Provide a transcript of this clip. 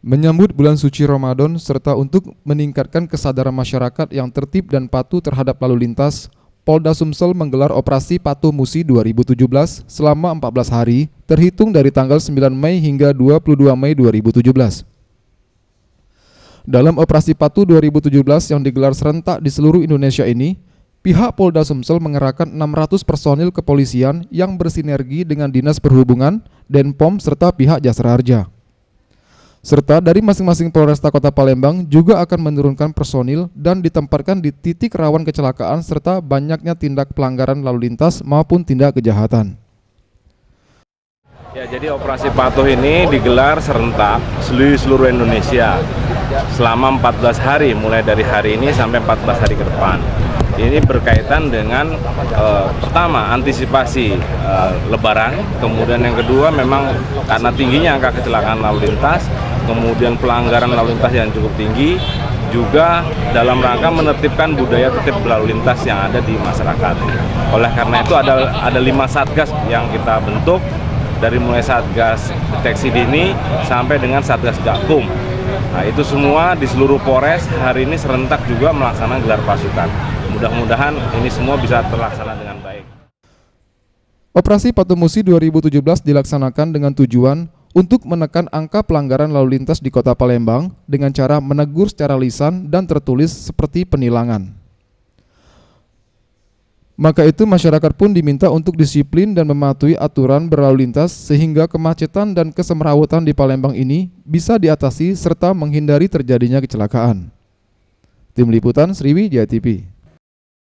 Menyambut bulan suci Ramadan serta untuk meningkatkan kesadaran masyarakat yang tertib dan patuh terhadap lalu lintas, Polda Sumsel menggelar operasi Patuh Musi 2017 selama 14 hari, terhitung dari tanggal 9 Mei hingga 22 Mei 2017. Dalam operasi Patuh 2017 yang digelar serentak di seluruh Indonesia ini, pihak Polda Sumsel mengerahkan 600 personil kepolisian yang bersinergi dengan Dinas Perhubungan, Denpom, serta pihak Jasara Harja. Serta dari masing-masing Polresta Kota Palembang juga akan menurunkan personil dan ditempatkan di titik rawan kecelakaan serta banyaknya tindak pelanggaran lalu lintas maupun tindak kejahatan. Ya, jadi operasi Patuh ini digelar serentak seluruh Indonesia selama 14 hari, mulai dari hari ini sampai 14 hari ke depan. Ini berkaitan dengan pertama antisipasi Lebaran, kemudian yang kedua memang karena tingginya angka kecelakaan lalu lintas, kemudian pelanggaran lalu lintas yang cukup tinggi, juga dalam rangka menertibkan budaya tertib berlalu lintas yang ada di masyarakat. Oleh karena itu ada 5 satgas yang kita bentuk, dari mulai satgas deteksi dini sampai dengan satgas gakum. Nah, itu semua di seluruh Polres hari ini serentak juga melaksanakan gelar pasukan. Mudah-mudahan ini semua bisa terlaksana dengan baik. Operasi Patuh Musi 2017 dilaksanakan dengan tujuan untuk menekan angka pelanggaran lalu lintas di Kota Palembang dengan cara menegur secara lisan dan tertulis seperti penilangan. Maka itu masyarakat pun diminta untuk disiplin dan mematuhi aturan berlalu lintas sehingga kemacetan dan kesemrawutan di Palembang ini bisa diatasi serta menghindari terjadinya kecelakaan. Tim Liputan Sriwijaya TV.